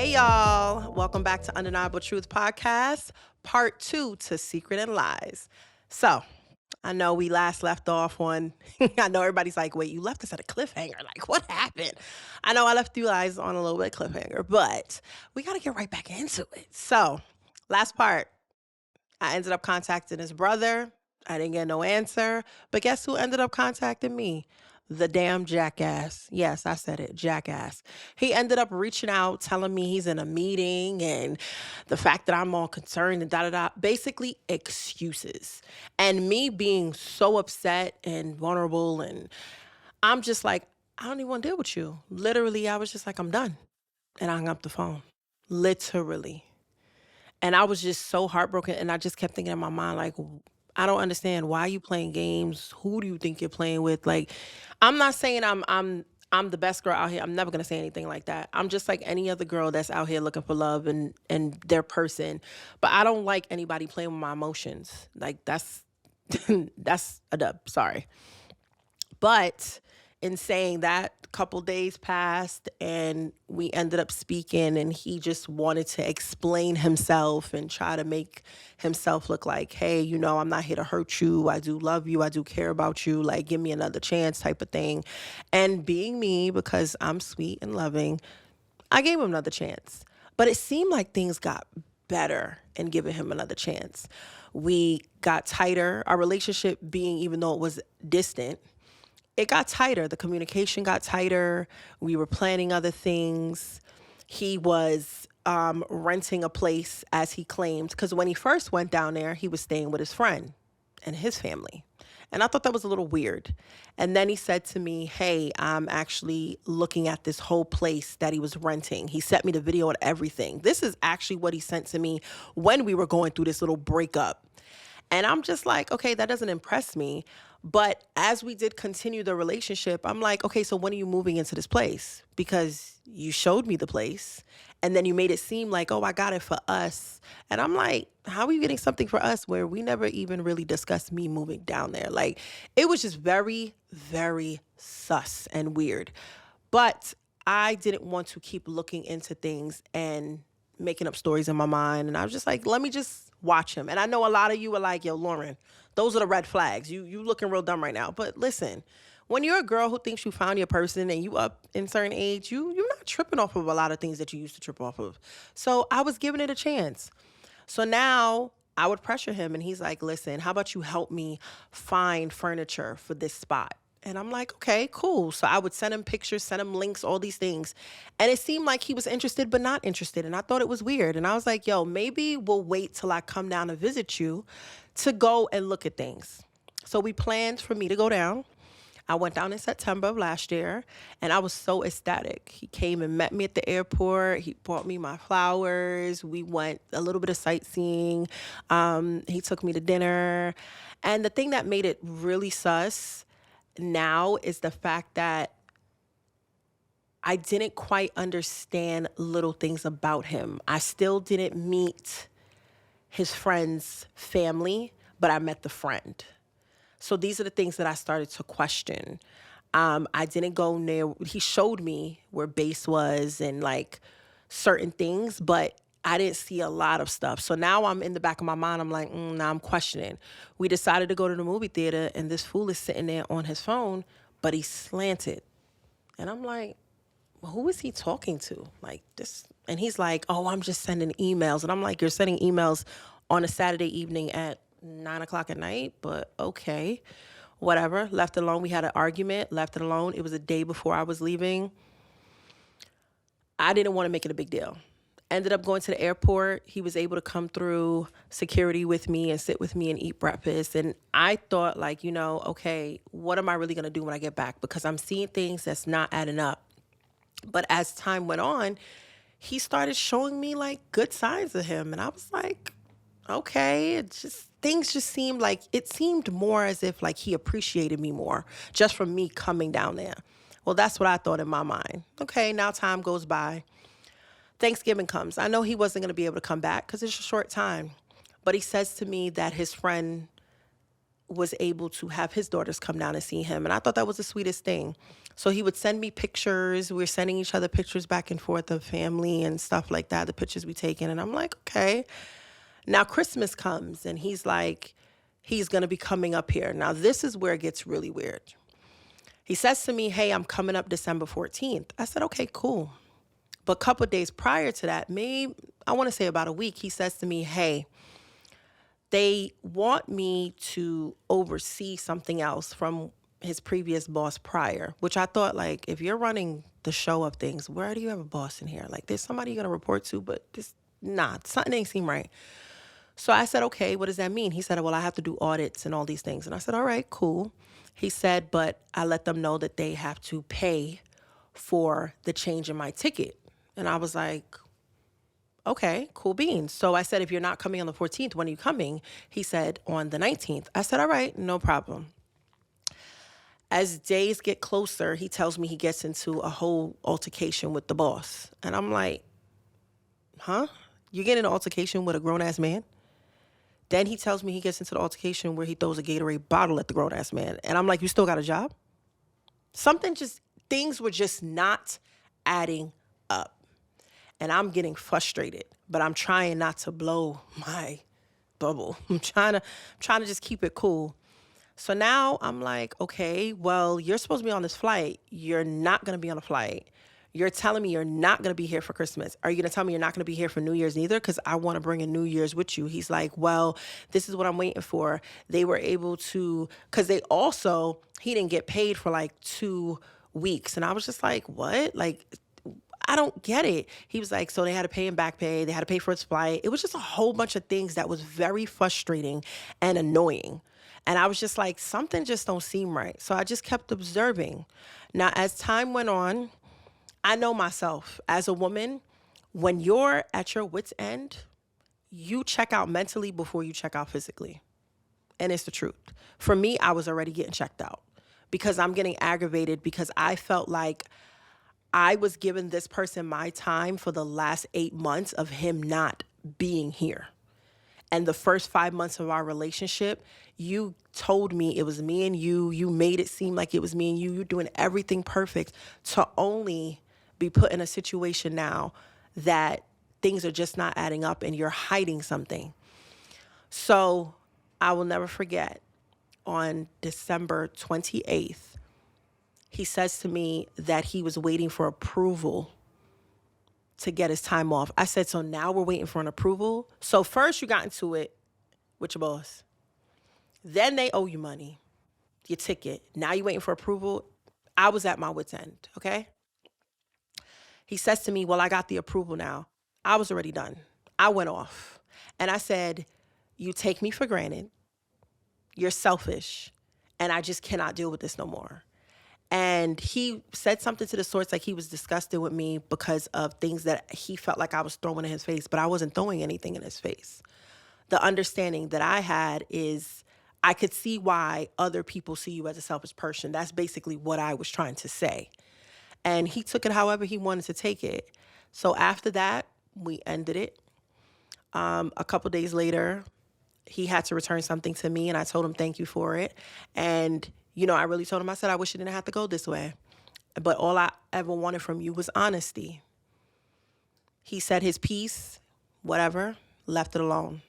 Hey, y'all. Welcome back to Undeniable Truth Podcast, part two to Secret and Lies. So, I know we last left off on, I know everybody's like, wait, you left us at a cliffhanger. Like, what happened? I know I left you guys on a little bit of cliffhanger, but we got to get right back into it. So, last part, I ended up contacting his brother. I didn't get no answer. But guess who ended up contacting me? The damn jackass. Yes, I said it, jackass. He ended up reaching out, telling me he's in a meeting and the fact that I'm all concerned and da da da. Basically, excuses. And me being so upset and vulnerable, and I'm just like, I don't even want to deal with you. Literally, I was just like, I'm done. And I hung up the phone. Literally. And I was just so heartbroken, and I just kept thinking in my mind, like, I don't understand, why are you playing games? Who do you think you're playing with? Like, I'm not saying I'm the best girl out here. I'm never gonna say anything like that. I'm just like any other girl that's out here looking for love and their person. But I don't like anybody playing with my emotions. Like that's that's a dub. Sorry. But in saying that, a couple days passed and we ended up speaking, and he just wanted to explain himself and try to make himself look like, hey, I'm not here to hurt you. I do love you. I do care about you. Like, give me another chance type of thing. And being me, because I'm sweet and loving, I gave him another chance. But it seemed like things got better in giving him another chance. We got tighter. Our relationship being, even though it was distant, it got tighter. The communication got tighter. We were planning other things. He was renting a place, as he claimed, because when he first went down there, he was staying with his friend and his family. And I thought that was a little weird. And then he said to me, hey, I'm actually looking at this whole place that he was renting. He sent me the video and everything. This is actually what he sent to me when we were going through this little breakup. And I'm just like, okay, that doesn't impress me. But as we did continue the relationship, I'm like, okay, so when are you moving into this place? Because you showed me the place and then you made it seem like, oh, I got it for us. And I'm like, how are you getting something for us where we never even really discussed me moving down there? Like, it was just very, very sus and weird. But I didn't want to keep looking into things and making up stories in my mind. And I was just like, let me just watch him. And I know a lot of you are like, yo, Lauren, those are the red flags. You looking real dumb right now. But listen, when you're a girl who thinks you found your person and you up in certain age, you're not tripping off of a lot of things that you used to trip off of. So I was giving it a chance. So now I would pressure him, and he's like, listen, how about you help me find furniture for this spot? And I'm like, okay, cool. So I would send him pictures, send him links, all these things. And it seemed like he was interested, but not interested. And I thought it was weird. And I was like, yo, maybe we'll wait till I come down to visit you to go and look at things. So we planned for me to go down. I went down in September of last year, and I was so ecstatic. He came and met me at the airport. He brought me my flowers. We went a little bit of sightseeing. He took me to dinner. And the thing that made it really sus now is the fact that I didn't quite understand little things about him. I still didn't meet his friend's family, but I met the friend. So these are the things that I started to question. I didn't go near, he showed me where base was and like certain things, but I didn't see a lot of stuff. So now I'm in the back of my mind, I'm like, now I'm questioning. We decided to go to the movie theater, and this fool is sitting there on his phone, but he's slanted. And I'm like, well, who is he talking to? Like this, and he's like, oh, I'm just sending emails. And I'm like, you're sending emails on a Saturday evening at 9 o'clock at night, but okay, whatever. Left it alone. We had an argument, left it alone. It was a day before I was leaving. I didn't want to make it a big deal. Ended up going to the airport. He was able to come through security with me and sit with me and eat breakfast. And I thought, like, okay, what am I really going to do when I get back? Because I'm seeing things that's not adding up. But as time went on, he started showing me like good signs of him. And I was like, okay, things just seemed like, it seemed more as if like he appreciated me more just from me coming down there. Well, that's what I thought in my mind. Okay, now time goes by. Thanksgiving comes. I know he wasn't going to be able to come back because it's a short time. But he says to me that his friend was able to have his daughters come down and see him. And I thought that was the sweetest thing. So he would send me pictures. We were sending each other pictures back and forth of family and stuff like that, the pictures we taken. And I'm like, okay. Now Christmas comes and he's like, he's going to be coming up here. Now this is where it gets really weird. He says to me, hey, I'm coming up December 14th. I said, okay, cool. But a couple of days prior to that, maybe I want to say about a week, he says to me, hey, they want me to oversee something else from his previous boss prior, which I thought, like, if you're running the show of things, where do you have a boss in here? Like, there's somebody you're going to report to, but something ain't seem right. So I said, okay, what does that mean? He said, well, I have to do audits and all these things. And I said, all right, cool. He said, but I let them know that they have to pay for the change in my ticket. And I was like, okay, cool beans. So I said, if you're not coming on the 14th, when are you coming? He said, on the 19th. I said, all right, no problem. As days get closer, he tells me he gets into a whole altercation with the boss. And I'm like, huh? You get in an altercation with a grown-ass man? Then he tells me he gets into the altercation where he throws a Gatorade bottle at the grown-ass man. And I'm like, you still got a job? Things were just not adding up. And I'm getting frustrated, but I'm trying not to blow my bubble. I'm trying to just keep it cool. So now I'm like, okay, well, you're supposed to be on this flight. You're not going to be on a flight. You're telling me you're not going to be here for Christmas. Are you going to tell me you're not going to be here for New Year's neither? Because I want to bring in New Year's with you. He's like, well, this is what I'm waiting for. They were able to, because he didn't get paid for like 2 weeks. And I was just like, what? Like, I don't get it. He was like, so they had to pay him back pay. They had to pay for his flight. It was just a whole bunch of things that was very frustrating and annoying. And I was just like, something just don't seem right. So I just kept observing. Now, as time went on, I know myself as a woman, when you're at your wit's end, you check out mentally before you check out physically. And it's the truth. For me, I was already getting checked out because I'm getting aggravated because I felt like I was giving this person my time for the last 8 months of him not being here. And the first 5 months of our relationship, you told me it was me and you. You made it seem like it was me and you. You're doing everything perfect to only be put in a situation now that things are just not adding up and you're hiding something. So I will never forget, on December 28th, he says to me that he was waiting for approval to get his time off. I said, so now we're waiting for an approval? So first you got into it with your boss. Then they owe you money, your ticket. Now you're waiting for approval. I was at my wit's end, okay? He says to me, well, I got the approval now. I was already done. I went off. And I said, you take me for granted. You're selfish. And I just cannot deal with this no more. And he said something to the sorts like he was disgusted with me because of things that he felt like I was throwing in his face, but I wasn't throwing anything in his face. The understanding that I had is I could see why other people see you as a selfish person. That's basically what I was trying to say. And he took it however he wanted to take it. So after that, we ended it. A couple days later, he had to return something to me, and I told him thank you for it. And I really told him, I said, I wish it didn't have to go this way. But all I ever wanted from you was honesty. He said his piece, whatever, left it alone.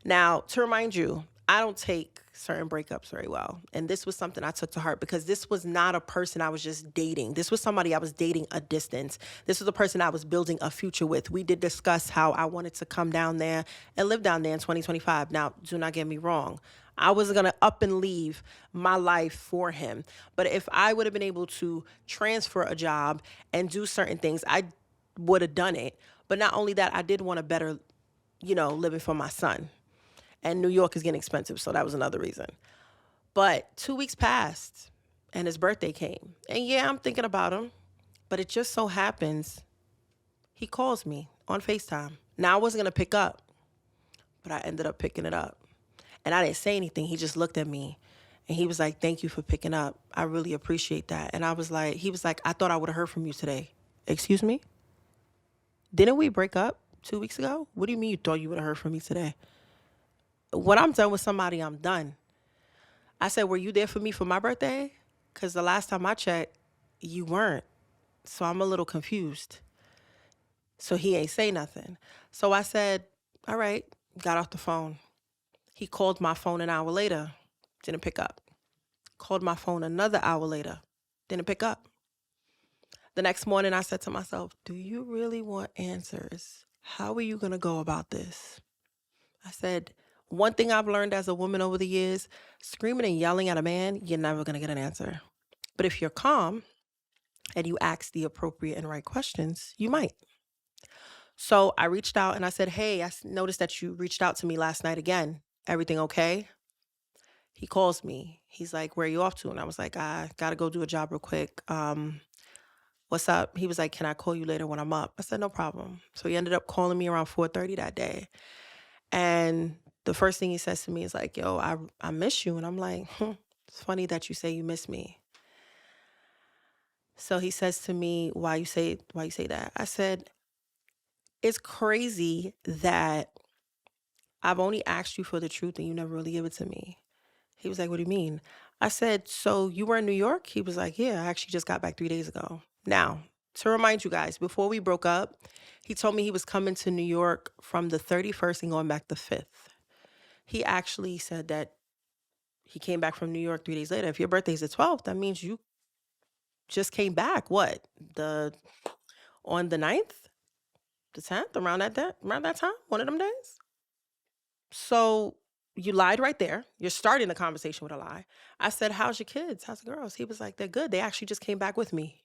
Now, to remind you, I don't take certain breakups very well. And this was something I took to heart because this was not a person I was just dating. This was somebody I was dating a distance. This was a person I was building a future with. We did discuss how I wanted to come down there and live down there in 2025. Now, do not get me wrong. I wasn't going to up and leave my life for him. But if I would have been able to transfer a job and do certain things, I would have done it. But not only that, I did want a better, living for my son. And New York is getting expensive, so that was another reason. But 2 weeks passed, and his birthday came. And yeah, I'm thinking about him. But it just so happens he calls me on FaceTime. Now, I wasn't going to pick up, but I ended up picking it up. And I didn't say anything. He just looked at me, and he was like, thank you for picking up. I really appreciate that. And he was like, I thought I would have heard from you today. Excuse me? Didn't we break up 2 weeks ago? What do you mean you thought you would have heard from me today? When I'm done with somebody, I'm done. I said, were you there for me for my birthday? Because the last time I checked, you weren't. So I'm a little confused. So he ain't say nothing. So I said, all right, got off the phone. He called my phone an hour later, didn't pick up. Called my phone another hour later, didn't pick up. The next morning, I said to myself, do you really want answers? How are you going to go about this? I said, one thing I've learned as a woman over the years, screaming and yelling at a man, you're never going to get an answer. But if you're calm and you ask the appropriate and right questions, you might. So I reached out and I said, hey, noticed that you reached out to me last night again. Everything okay? He calls me. He's like, where are you off to? And I was like, I got to go do a job real quick. What's up? He was like, can I call you later when I'm up? I said, no problem. So he ended up calling me around 4:30 that day. And the first thing he says to me is like, yo, I miss you. And I'm like, it's funny that you say you miss me. So he says to me, why you say that? I said, it's crazy that I've only asked you for the truth and you never really give it to me. He was like, what do you mean? I said, so you were in New York? He was like, yeah, I actually just got back 3 days ago. Now, to remind you guys, before we broke up, he told me he was coming to New York from the 31st and going back the 5th. He actually said that he came back from New York 3 days later. If your birthday's the 12th, that means you just came back. What? On the 9th, the 10th, around that time, one of them days? So you lied right there. You're starting the conversation with a lie. I said, how's your kids? How's the girls? He was like, they're good. They actually just came back with me.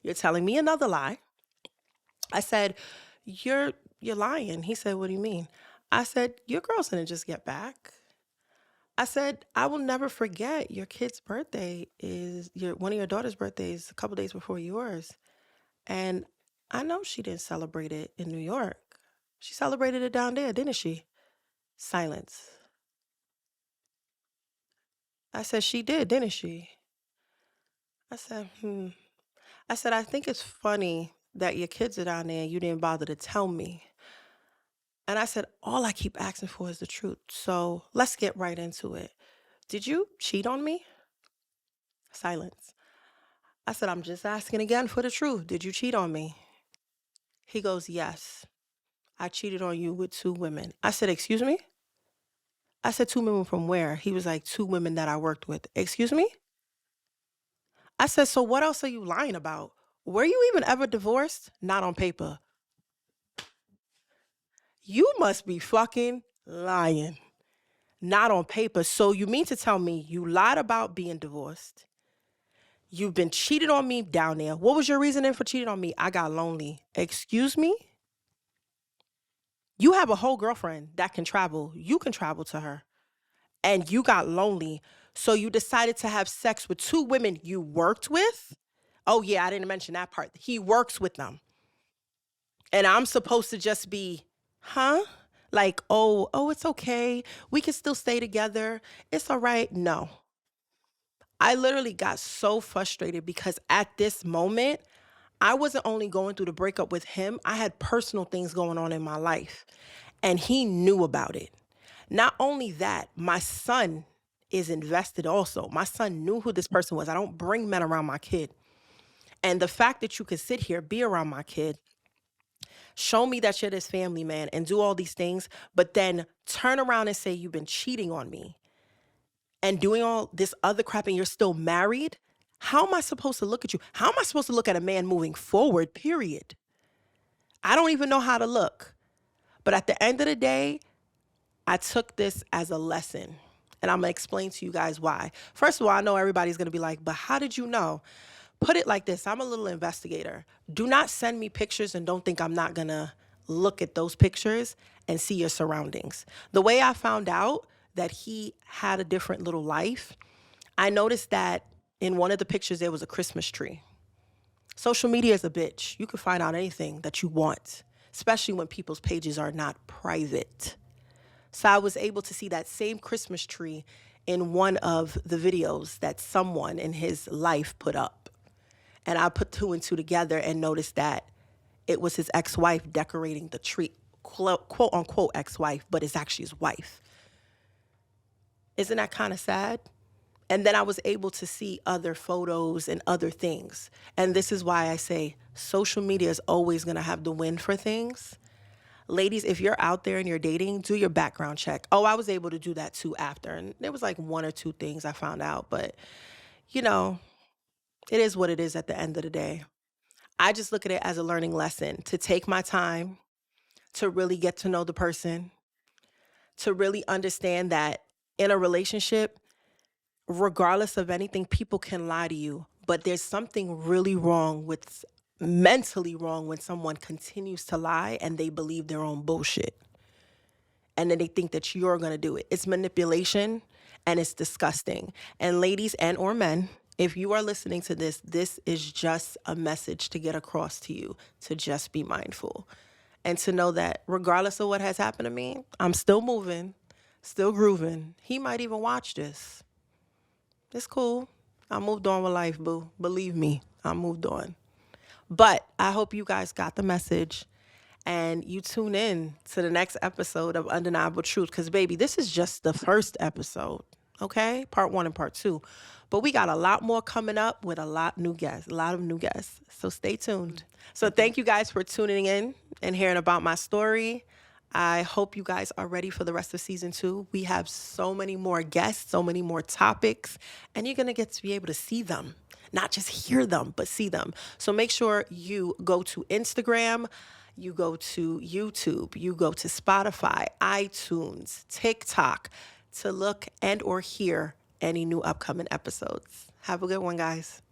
You're telling me another lie. I said, you're lying. He said, what do you mean? I said, your girls didn't just get back. I said, I will never forget your kid's birthday is one of your daughter's birthdays a couple days before yours. And I know she didn't celebrate it in New York. She celebrated it down there, didn't she? Silence. I said, she did, didn't she? I said, I said, I think it's funny that your kids are down there and you didn't bother to tell me. And I said, all I keep asking for is the truth. So let's get right into it. Did you cheat on me? Silence. I said, I'm just asking again for the truth. Did you cheat on me? He goes, yes, I cheated on you with 2 women. I said, excuse me? I said, 2 women from where? He was like, 2 women that I worked with. Excuse me? I said, so what else are you lying about? Were you even ever divorced? Not on paper. You must be fucking lying. Not on paper. So you mean to tell me you lied about being divorced? You've been cheated on me down there. What was your reasoning for cheating on me? I got lonely. Excuse me? You have a whole girlfriend that can travel. You can travel to her. And you got lonely. So you decided to have sex with 2 women you worked with? Oh, yeah, I didn't mention that part. He works with them. And I'm supposed to just be, huh? Like, oh, it's okay. We can still stay together. It's all right. No. I literally got so frustrated because at this moment, I wasn't only going through the breakup with him, I had personal things going on in my life. And he knew about it. Not only that, my son is invested also. My son knew who this person was. I don't bring men around my kid. And the fact that you could sit here, be around my kid, show me that you're this family man and do all these things, but then turn around and say you've been cheating on me and doing all this other crap and you're still married, how am I supposed to look at you? How am I supposed to look at a man moving forward, period? I don't even know how to look. But at the end of the day, I took this as a lesson. And I'm going to explain to you guys why. First of all, I know everybody's going to be like, but how did you know? Put it like this. I'm a little investigator. Do not send me pictures and don't think I'm not going to look at those pictures and see your surroundings. The way I found out that he had a different little life, I noticed that in one of the pictures there was a Christmas tree. Social media is a bitch. You can find out anything that you want, especially when people's pages are not private. So I was able to see that same Christmas tree in one of the videos that someone in his life put up. And I put 2 and 2 together and noticed that it was his ex-wife decorating the tree, quote unquote ex-wife, but it's actually his wife. Isn't that kind of sad? And then I was able to see other photos and other things. And this is why I say social media is always going to have the win for things. Ladies, if you're out there and you're dating, do your background check. Oh, I was able to do that too after. And there was like one or two things I found out. But, you know, it is what it is at the end of the day. I just look at it as a learning lesson to take my time to really get to know the person, to really understand that in a relationship, regardless of anything, people can lie to you. But there's something really wrong with mentally wrong when someone continues to lie and they believe their own bullshit. And then they think that you're going to do it. It's manipulation and it's disgusting. And ladies and or men, if you are listening to this, this is just a message to get across to you to just be mindful and to know that regardless of what has happened to me, I'm still moving, still grooving. He might even watch this. It's cool. I moved on with life, boo. Believe me, I moved on. But I hope you guys got the message and you tune in to the next episode of Undeniable Truth. Because, baby, this is just the first episode, okay? Part 1 and part 2. But we got a lot more coming up with a lot of new guests. So stay tuned. So thank you guys for tuning in and hearing about my story. I hope you guys are ready for the rest of season 2. We have so many more guests, so many more topics, and you're going to get to be able to see them. Not just hear them, but see them. So make sure you go to Instagram, you go to YouTube, you go to Spotify, iTunes, TikTok to look and or hear any new upcoming episodes. Have a good one, guys.